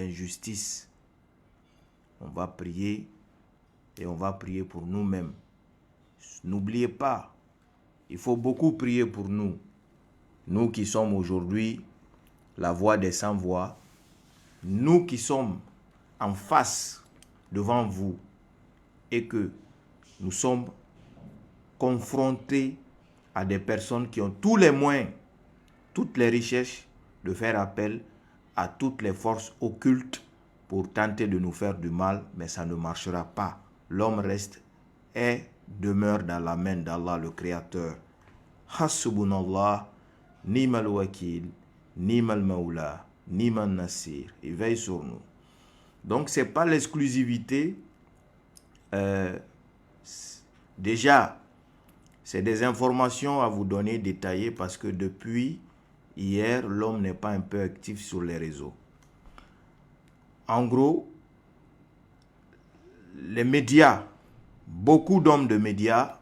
injustice. On va prier et on va prier pour nous-mêmes. N'oubliez pas, il faut beaucoup prier pour nous. Nous qui sommes aujourd'hui la voix des sans-voix, nous qui sommes en face devant vous et que nous sommes confrontés à des personnes qui ont tous les moyens, toutes les richesses de faire appel à toutes les forces occultes pour tenter de nous faire du mal, mais ça ne marchera pas. L'homme reste et demeure dans la main d'Allah le Créateur. Hasbunallah, ni'mal wakil, ni'mal maula, ni'mal nasir. Il veille sur nous. Donc c'est pas l'exclusivité. Déjà, c'est des informations à vous donner détaillées parce que depuis hier, l'homme n'est pas un peu actif sur les réseaux. En gros, les médias, beaucoup d'hommes de médias,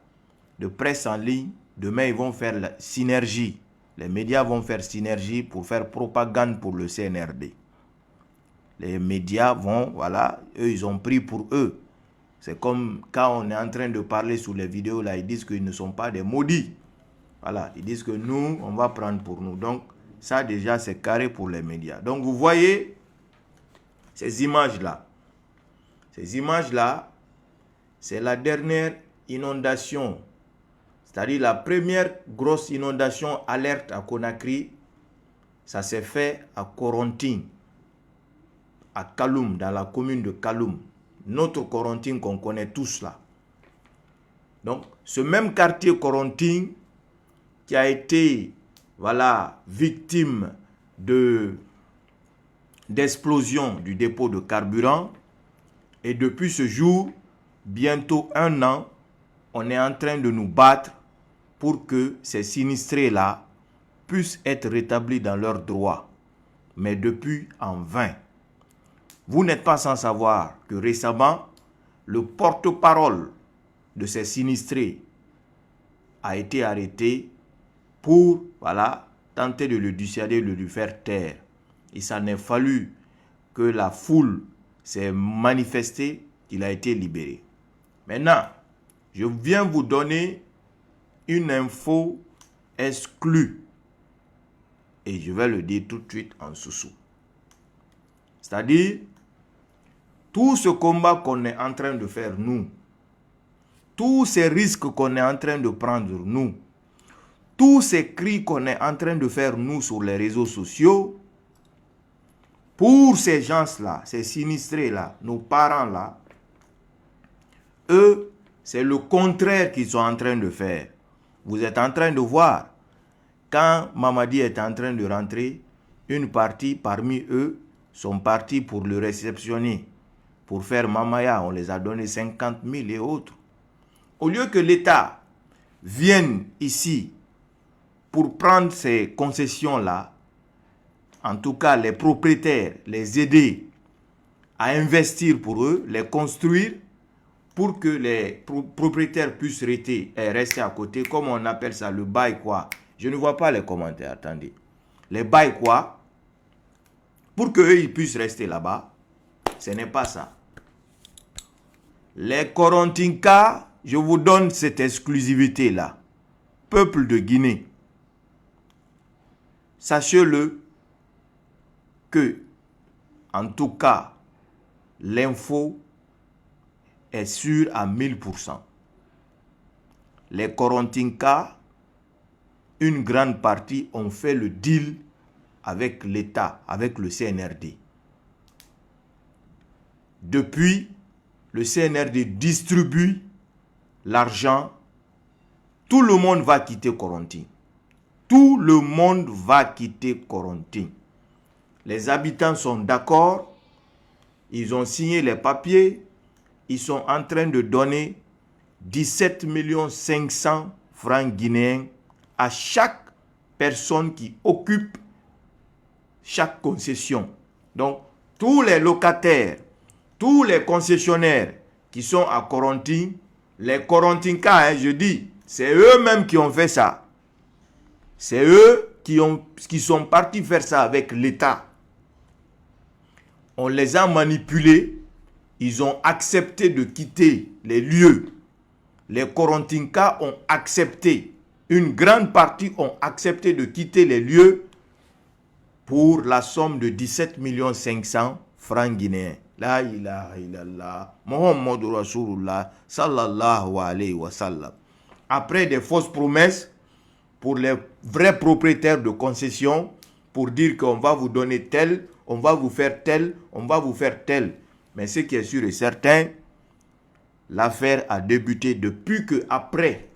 de presse en ligne, demain ils vont faire la synergie. Les médias vont faire synergie pour faire propagande pour le CNRD. Les médias vont, voilà, eux ils ont pris pour eux. C'est comme quand on est en train de parler sur les vidéos, là, ils disent qu'ils ne sont pas des maudits. Voilà, ils disent que nous, on va prendre pour nous. Donc, ça déjà, c'est carré pour les médias. Donc, vous voyez ces images-là. Ces images-là, c'est la dernière inondation. C'est-à-dire la première grosse inondation alerte à Conakry. Ça s'est fait à Korontine, à Kaloum, dans la commune de Kaloum. Notre Korontine qu'on connaît tous là. Donc, ce même quartier Korontine qui a été, voilà, victime d'explosion du dépôt de carburant. Et depuis ce jour, bientôt 1 an, on est en train de nous battre pour que ces sinistrés-là puissent être rétablis dans leurs droits. Mais depuis en vain. Vous n'êtes pas sans savoir que récemment, le porte-parole de ces sinistrés a été arrêté pour, voilà, tenter de le dissuader, de lui faire taire. Il s'en est fallu que la foule s'est manifestée, qu'il a été libéré. Maintenant, je viens vous donner une info exclue. Et je vais le dire tout de suite en sous-sous. C'est-à-dire, tout ce combat qu'on est en train de faire, nous, tous ces risques qu'on est en train de prendre, nous, tous ces cris qu'on est en train de faire, nous, sur les réseaux sociaux, pour ces gens-là, ces sinistrés-là, nos parents-là, eux, c'est le contraire qu'ils sont en train de faire. Vous êtes en train de voir, quand Mamadi est en train de rentrer, une partie parmi eux sont partis pour le réceptionner, pour faire Mamaya. On les a donné 50 000 et autres. Au lieu que l'État vienne ici pour prendre ces concessions-là, en tout cas les propriétaires, les aider à investir pour eux, les construire, pour que les propriétaires puissent rester à côté, comme on appelle ça, le bail quoi. Je ne vois pas les commentaires, attendez. Les bail quoi, pour qu'eux ils puissent rester là-bas, ce n'est pas ça. Les Korontinka, je vous donne cette exclusivité-là. Peuple de Guinée, sachez-le que, en tout cas, l'info est sûre à 1000%. Les Korontinka, une grande partie ont fait le deal avec l'État, avec le CNRD. Depuis, le CNRD distribue l'argent. Tout le monde va quitter Korontine. Tout le monde va quitter Korontine. Les habitants sont d'accord. Ils ont signé les papiers. Ils sont en train de donner 17 500 000 francs guinéens à chaque personne qui occupe chaque concession. Donc, tous les locataires, tous les concessionnaires qui sont à Korontine, les Korontinka, je dis, c'est eux-mêmes qui ont fait ça. C'est eux qui sont partis faire ça avec l'État. On les a manipulés. Ils ont accepté de quitter les lieux. Les Korontinkas ont accepté. Une grande partie ont accepté de quitter les lieux pour la somme de 17 500 francs guinéens. La ilaha illallah. Muhammadur Rasulullah sallallahu alayhi wa sallam. Après des fausses promesses pour les vrais propriétaires de concessions, pour dire qu'on va vous donner tel, on va vous faire tel, on va vous faire tel. Mais ce qui est sûr et certain, l'affaire a débuté depuis que après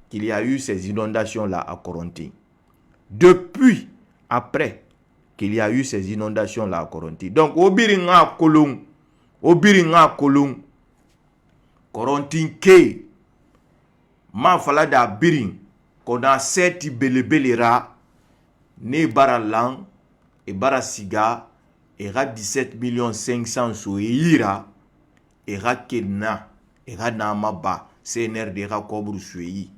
qu'il y a eu ces inondations-là à Koronti. Depuis après qu'il y a eu ces inondations-là à Koronti. Donc, Obiringa Kolong, Koronti Ke, ma falada biring, qu'on a seti belebelera, ne baralang, et barasiga, et ra 17 500 sou ira, et ra kena, et ra namaba, CNRD ra kobru suyi.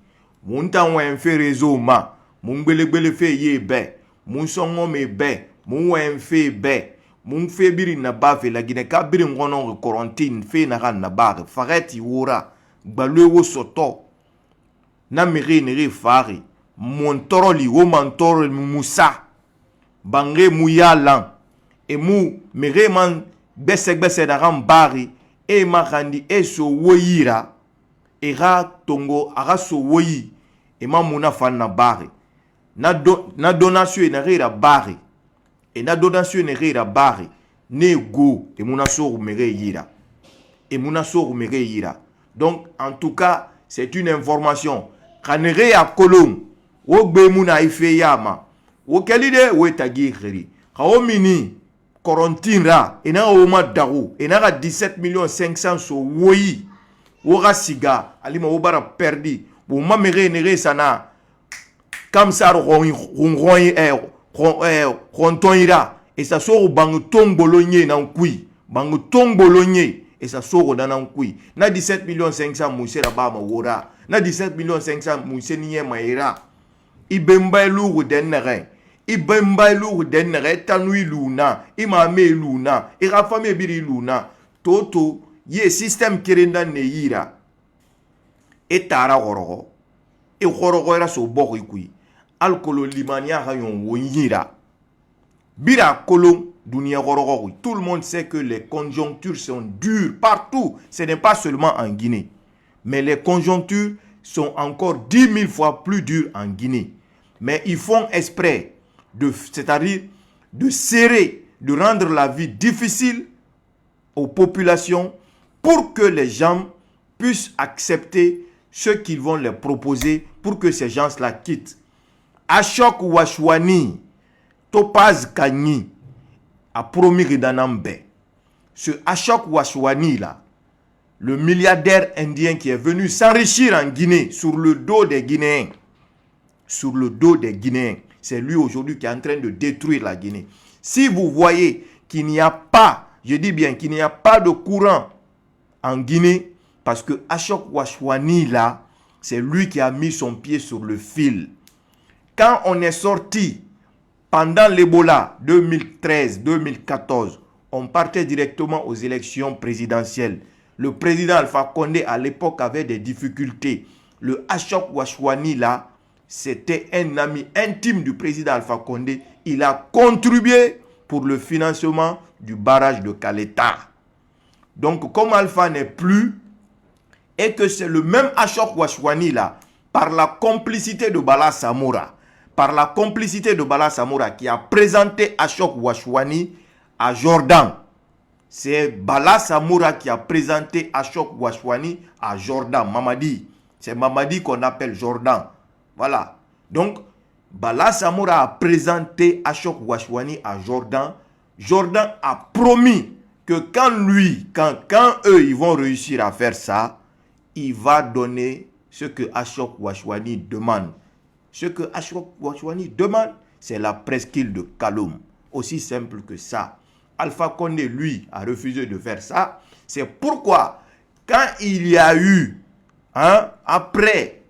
Munta wen fe réseau ma, mun belebele fe ye be, mun songo me be, mun wen fe be, mun fe biri na ba fe la Guinée ka biri ngono quarantine fe na ran na ba fareti wora, gbalwe wo soto, na mire nere fari, montoroli wo mantoroli musa, bangre muyalan, et mu mire man bese na ran bari, e makandi e so woyira, e ra tongo ara so woyi, et ma muna fan na bari. Na donation na rira bari. Et na donation na rira bari. Ne go et muna so mere yira. Et muna so mere yira. Donc en tout cas, c'est une information. Kanere ya kolom. Wo gbe muna ife yama. Wo kelide wo tagi khiri. Kawo mini Korontinra et na o ma daru. Et na 17 500 so woyi. Wo ga siga alima wo bara perdi. Bo ma mere nere sana. Comme ça, ira et ça sort bang tong bologné nan kui bang tong bologné et ça sort dans nan kui na 17 500 mousse la ba ma wora na 17 500 mousse nié maïra ibemba lourd denere ibemba lourd denere tanui luna imame luna et rafame biri luna toto ye système kirenda neira et tara goro et goro era so bokui kui alcoolo limania rayon wonyira bira kolon dunia gorogoi. Tout le monde sait que les conjonctures sont dures partout. Ce n'est pas seulement en Guinée, mais les conjonctures sont encore 10 000 fois plus dures en Guinée. Mais ils font exprès c'est-à-dire de serrer, de rendre la vie difficile aux populations pour que les gens puissent accepter ce qu'ils vont leur proposer pour que ces gens-là quittent. Ashok Washwani, Topaz Kanyi, a promis Ridanambe. Ce Ashok Washwani là, le milliardaire indien qui est venu s'enrichir en Guinée sur le dos des Guinéens, c'est lui aujourd'hui qui est en train de détruire la Guinée. Si vous voyez qu'il n'y a pas, je dis bien qu'il n'y a pas de courant en Guinée, parce que Ashok Washwani là, c'est lui qui a mis son pied sur le fil. Quand on est sorti pendant l'Ebola 2013-2014, on partait directement aux élections présidentielles. Le président Alpha Condé à l'époque avait des difficultés. Le Ashok Washwani là, c'était un ami intime du président Alpha Condé. Il a contribué pour le financement du barrage de Kaleta. Donc comme Alpha n'est plus, et que c'est le même Ashok Washwani là, par la complicité de Bala Samoura, qui a présenté Ashok Washwani à Jordan. C'est Bala Samoura qui a présenté Ashok Washwani à Jordan, Mamadi. C'est Mamadi qu'on appelle Jordan. Voilà. Donc, Bala Samoura a présenté Ashok Washwani à Jordan. Jordan a promis que quand eux, ils vont réussir à faire ça, il va donner ce que Ashok Washwani demande. Ce que Ashok Washwani demande, c'est la presqu'île de Kaloum. Aussi simple que ça. Alpha Condé, lui, a refusé de faire ça. C'est pourquoi, quand il y a eu, après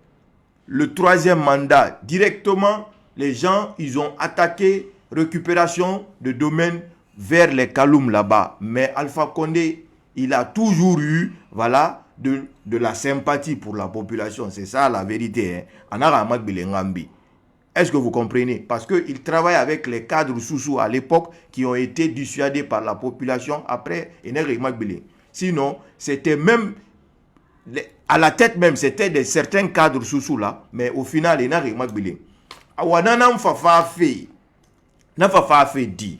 le troisième mandat, directement, les gens, ils ont attaqué récupération de domaines vers les Kaloum là-bas. Mais Alpha Condé, il a toujours eu, voilà, de la sympathie pour la population. C'est ça la vérité. Est-ce que vous comprenez? Parce qu'il travaille avec les cadres sous à l'époque qui ont été dissuadés par la population après Enere Magbele. Sinon, c'était même, à la tête même, c'était de certains cadres sous là, mais au final, Enere Magbele. Awanana mfafa fait. Na fafa fait dit.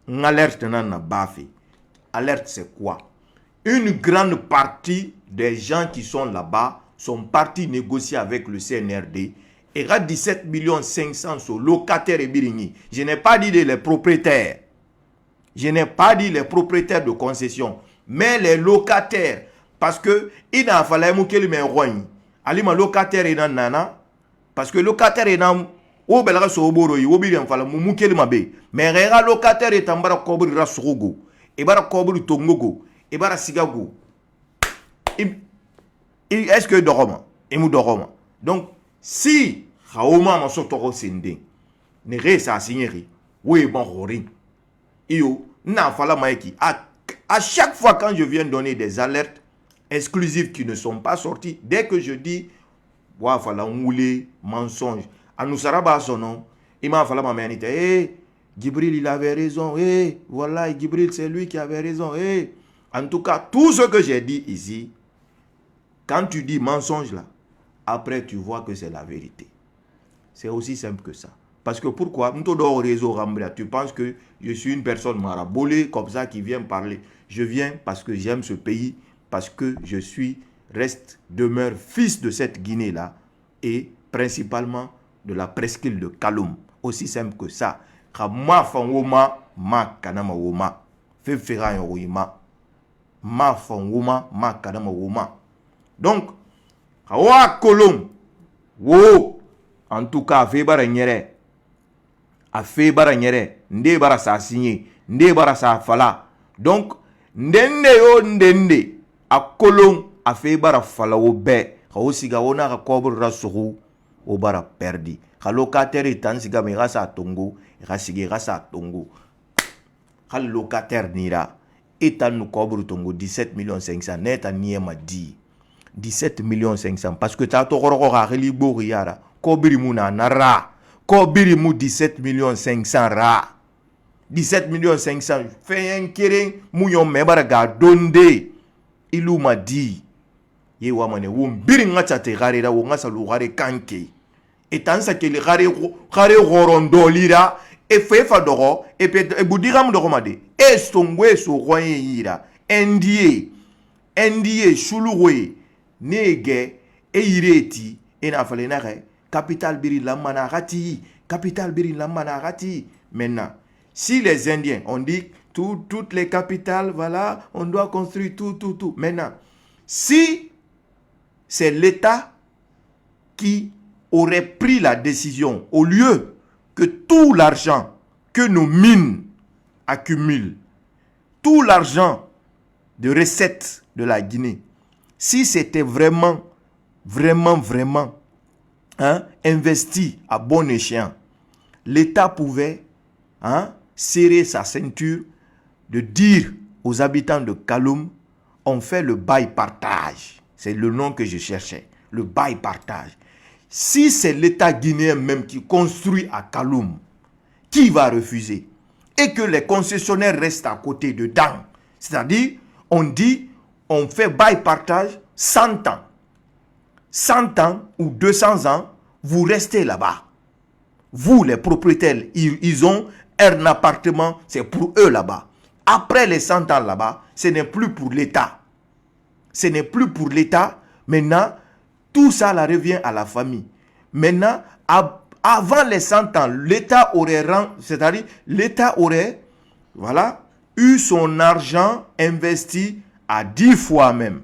Alerte na bafé. Alerte c'est quoi? Une grande partie des gens qui sont là-bas sont partis négocier avec le CNRD. Et 17 500 000 locataires et birigny. Je n'ai pas dit les propriétaires. Je n'ai pas dit les propriétaires de concession. Mais les locataires. Parce que il a fallu que les gens alima locataire et nana. Parce que locataire et nan o belara so boro yi obiri en fala mu keli mabe. Mais rega locataire et tambara kobri rasrogo. E bara kobri tongogo. E bara sigago. Est-ce que doroma? Et mu doroma. Donc si Haoma Masotoro Sende ne resa signerie, oui bon rorin. Yo, n'a fala maeki. À chaque fois quand je viens donner des alertes exclusives qui ne sont pas sorties, dès que je dis, wa fala moulé, mensonge, Anousaraba son nom, il m'a fallu ma manite. Eh, Djibril il avait raison. Eh, voilà, Djibril c'est lui qui avait raison. Eh, en tout cas, tout ce que j'ai dit ici, quand tu dis mensonge là, après tu vois que c'est la vérité. C'est aussi simple que ça. Parce que pourquoi? Tu penses que je suis une personne marabolée comme ça qui vient parler. Je viens parce que j'aime ce pays, parce que je suis, demeure fils de cette Guinée-là et principalement de la presqu'île de Kaloum. Aussi simple que ça. Ma fangoma, ma kanama woma. Fe fera yoima. Ma fangoma, ma kanama woma. Donc, Hawa Kolom, wo. En tout cas, fait bara nyere. A fait bara nyere. Nde bara sa signé. Nde bara sa fala. Donc, ndende yo ndende. A kolon a fait bara fala o be. Ka o siga ona ka kobre rasuru o bara perdi. Ka locataire etan siga me rasa tongo. Ka sige rasa tongo. Ka locataire nira. Etan nou kobre tongo 17 500 000. Net a niema di. 17 500 000. Parce que ta to koroko ka relibo riara. Kobiri na nara. Kobiri 17 500 000 ra. 17 500 000. Fait un kering mouyon mebara ga donde. Ilou m'a dit. Ye wamane wum biri ngata te gare da wo ngasa lu gare kanke. Et tant ça que le gare gorondolira e fe fa doro e pe e budiram doro made. E stongwe so roye yira. Ndie shuluwe nege e ireti e na fale na re. Capital biri la managati. Capital biri la managati. Maintenant, si les Indiens ont dit toutes les capitales, voilà, on doit construire tout. Maintenant, si c'est l'État qui aurait pris la décision, au lieu que tout l'argent que nos mines accumulent, tout l'argent de recettes de la Guinée, si c'était vraiment investi à bon escient, l'État pouvait serrer sa ceinture de dire aux habitants de Kaloum, on fait le bail partage. C'est le nom que je cherchais, le bail partage. Si c'est l'État guinéen même qui construit à Kaloum, qui va refuser? Et que les concessionnaires restent à côté dedans. C'est-à-dire, on dit, on fait bail partage 100 ans. 100 ans ou 200 ans, vous restez là-bas. Vous, les propriétaires, ils ont un appartement, c'est pour eux là-bas. Après les 100 ans là-bas, ce n'est plus pour l'État. Ce n'est plus pour l'État. Maintenant, tout ça là revient à la famille. Maintenant, avant les 100 ans, l'État aurait, c'est-à-dire l'État aurait, voilà, eu son argent investi à 10 fois même.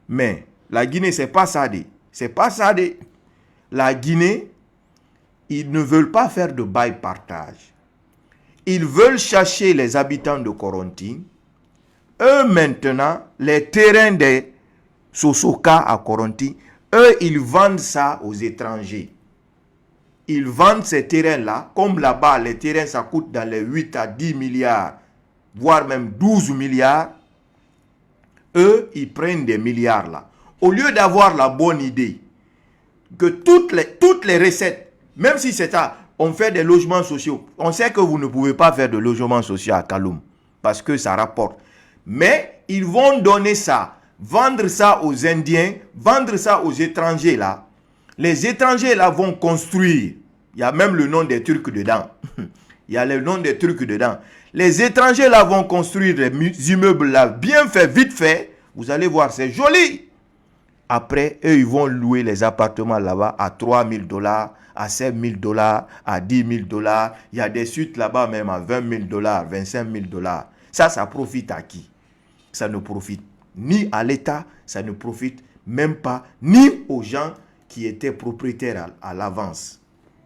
Mais la Guinée, c'est pas ça. C'est pas ça. La Guinée, ils ne veulent pas faire de bail partage. Ils veulent chercher les habitants de Korontine. Eux, maintenant, les terrains des Sosoka à Korontine, eux, ils vendent ça aux étrangers. ils vendent ces terrains-là, comme là-bas, les terrains, ça coûte dans les 8 à 10 milliards, voire même 12 milliards. Eux, ils prennent des milliards là. Au lieu d'avoir la bonne idée que toutes les recettes, même si c'est ça, on fait des logements sociaux. On sait que vous ne pouvez pas faire de logements sociaux à Kaloum parce que ça rapporte. Mais ils vont donner ça, vendre ça aux Indiens, vendre ça aux étrangers là. Les étrangers là vont construire. Il y a même le nom des Turcs dedans. Il y a le nom des Turcs dedans. Les étrangers là vont construire des immeubles là, bien faits, vite faits. Vous allez voir, c'est joli. Après, eux, ils vont louer les appartements là-bas à 3 000 $, à 5 000 $, à 10 000 $. Il y a des suites là-bas même à 20 000 $, 25 000 $. Ça profite à qui? Ça ne profite ni à l'État, ça ne profite même pas ni aux gens qui étaient propriétaires à l'avance.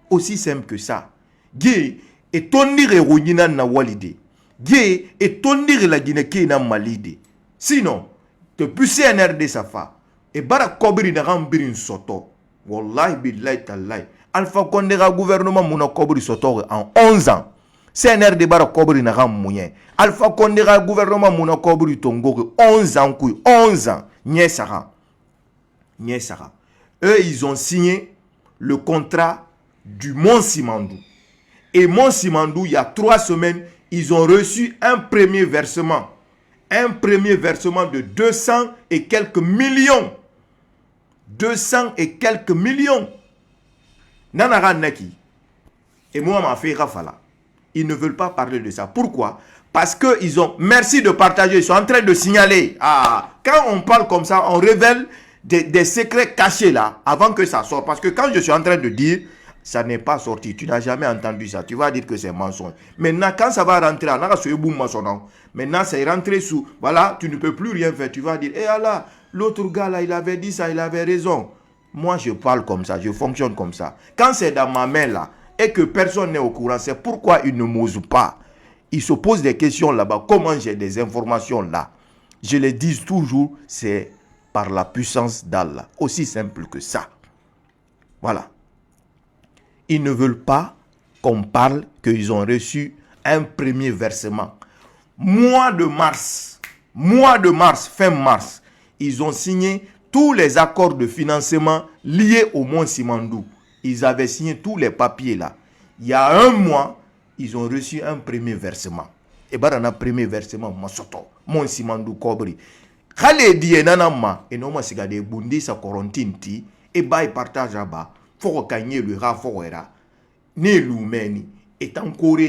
Aussi simple que ça. Gué et tondir rouina na walide. Gué et tondir la Guinée na malide. Sinon, depuis CNRD Safa, et bara kobri na gambirin soto. Wallahi billahi tallahi. Alpha Condé a gouvernement mouna kobri soto en 11 ans. CNRD bara kobri na gam mouyen. Alpha Condé a gouvernement mouna kobri tongo 11 ans couille. 11 ans. Nye Sara. Eux, ils ont signé le contrat du Mont Simandou. Et Mont Simandou, il y a 3 semaines, ils ont reçu un premier versement. Un premier versement de 200 et quelques millions. 200 et quelques millions. Nanara Neki. Et moi, m'a fait Rafala. Ils ne veulent pas parler de ça. Pourquoi? Parce qu'ils ont... Merci de partager. Ils sont en train de signaler. Ah, quand on parle comme ça, on révèle des secrets cachés là, avant que ça sorte. Parce que quand je suis en train de dire, ça n'est pas sorti. Tu n'as jamais entendu ça. Tu vas dire que c'est mensonge. Maintenant, quand ça va rentrer, maintenant, c'est rentré sous... Voilà, tu ne peux plus rien faire. Tu vas dire, eh Allah, l'autre gars là, il avait dit ça, il avait raison. Moi, je parle comme ça, je fonctionne comme ça. Quand c'est dans ma main là, et que personne n'est au courant, c'est pourquoi il ne m'ose pas. Il se pose des questions là-bas. Comment j'ai des informations là? Je les dis toujours, c'est par la puissance d'Allah. Aussi simple que ça. Voilà. Ils ne veulent pas qu'on parle qu'ils ont reçu un premier versement. Mois de mars, fin mars, ils ont signé tous les accords de financement liés au Mont Simandou. Ils avaient signé tous les papiers là. Il y a un mois, ils ont reçu un premier versement. Et bien, dans un premier versement, Mont Simandou Kobri. Kale die nanama et non moi c'est des bundi sa corontinti et bah partage là-bas. Faut gagner le rafoera. Ne lumeni et encore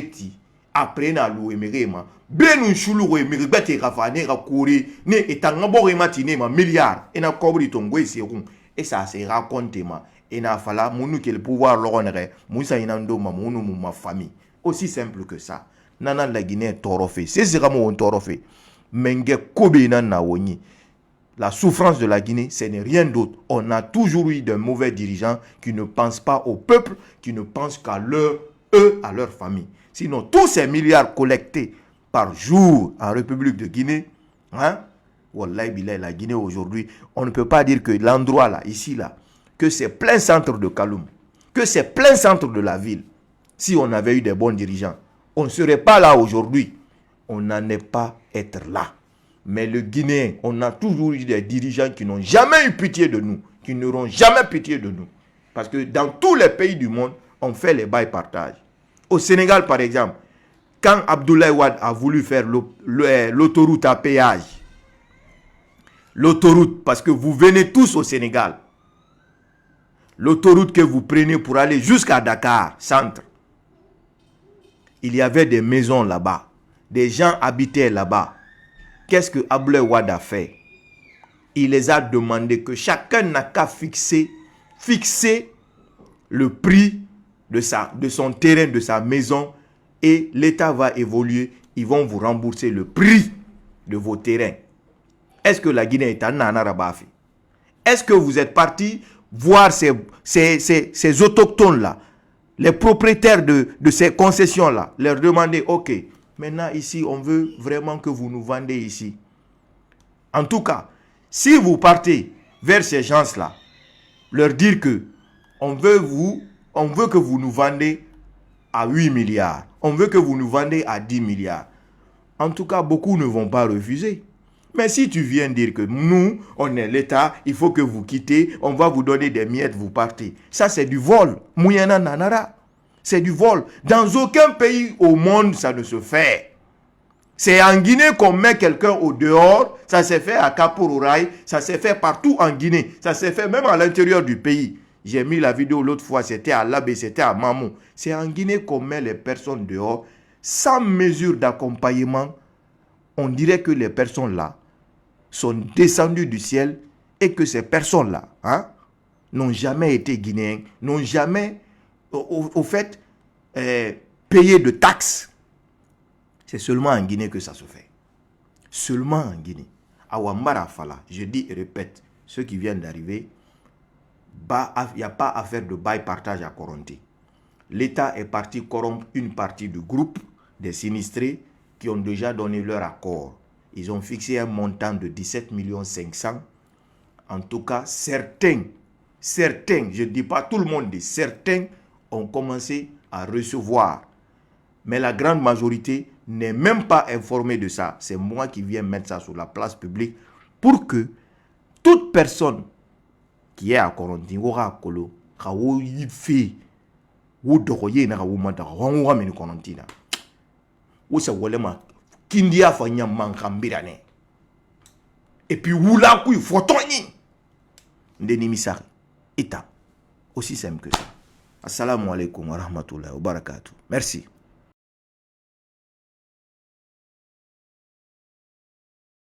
après na loué merema. Benu chulu et mirbete rafane rakuri ne et en bore matine ma milliard et na Kobri tongo et serum et ça c'est raconté ma et na fala munu que le pouvoir l'honorer musa inando ma munu ma famille aussi simple que ça. Nana la Guinée torofé c'est vraiment un torofé. La souffrance de la Guinée, ce n'est rien d'autre. On a toujours eu de mauvais dirigeants qui ne pensent pas au peuple, qui ne pensent qu'à à leur famille. Sinon, tous ces milliards collectés par jour en République de Guinée, Wallahi billah, la Guinée aujourd'hui, on ne peut pas dire que l'endroit là, ici là, que c'est plein centre de Kaloum, que c'est plein centre de la ville. Si on avait eu des bons dirigeants, on ne serait pas là aujourd'hui. On n'en est pas être là. Mais le Guinéen, on a toujours eu des dirigeants qui n'ont jamais eu pitié de nous, qui n'auront jamais pitié de nous. Parce que dans tous les pays du monde, on fait les bails partage. Au Sénégal, par exemple, quand Abdoulaye Wade a voulu faire l'autoroute à péage, l'autoroute, parce que vous venez tous au Sénégal, l'autoroute que vous prenez pour aller jusqu'à Dakar, centre, il y avait des maisons là-bas. Des gens habitaient là-bas. Qu'est-ce que Abdoulaye Wade a fait? Il les a demandé que chacun n'a qu'à fixer le prix de son terrain, de sa maison, et l'État va évoluer. Ils vont vous rembourser le prix de vos terrains. Est-ce que la Guinée est en Narabafi? Est-ce que vous êtes parti voir ces autochtones-là, les propriétaires de ces concessions-là, leur demander, ok, maintenant, ici, on veut vraiment que vous nous vendez ici. En tout cas, si vous partez vers ces gens-là, leur dire que on veut vous On veut que vous nous vendez à 8 milliards. On veut que vous nous vendez à 10 milliards. En tout cas, beaucoup ne vont pas refuser. Mais si tu viens dire que nous, on est l'État, il faut que vous quittez, on va vous donner des miettes, vous partez. Ça, c'est du vol. Mouyana nanara. C'est du vol. Dans aucun pays au monde, ça ne se fait. C'est en Guinée qu'on met quelqu'un au dehors. Ça s'est fait à Kaporouraï. Ça s'est fait partout en Guinée. Ça s'est fait même à l'intérieur du pays. J'ai mis la vidéo l'autre fois, c'était à Labé, c'était à Mamou. C'est en Guinée qu'on met les personnes dehors sans mesure d'accompagnement. On dirait que les personnes là sont descendues du ciel et que ces personnes-là n'ont jamais été guinéens, n'ont jamais, au fait, payé de taxes. C'est seulement en Guinée que ça se fait. Seulement en Guinée. À Wambara Fala, je dis et répète, ceux qui viennent d'arriver, il n'y a pas à faire de bail-partage à Koronti. L'État est parti corrompre une partie du groupe des sinistrés qui ont déjà donné leur accord. Ils ont fixé un montant de 17 500 000. En tout cas, certains, je ne dis pas tout le monde, certains ont commencé à recevoir. Mais la grande majorité n'est même pas informée de ça. C'est moi qui viens mettre ça sur la place publique pour que toute personne qui est à Koronti, aura Kolo, Kindia fanya mankambirane. Et puis wula kui fotoni. Ndeni misari. Ita. Aussi simple que ça. Assalamu alaikum wa rahmatullahi wa barakatuh. Merci.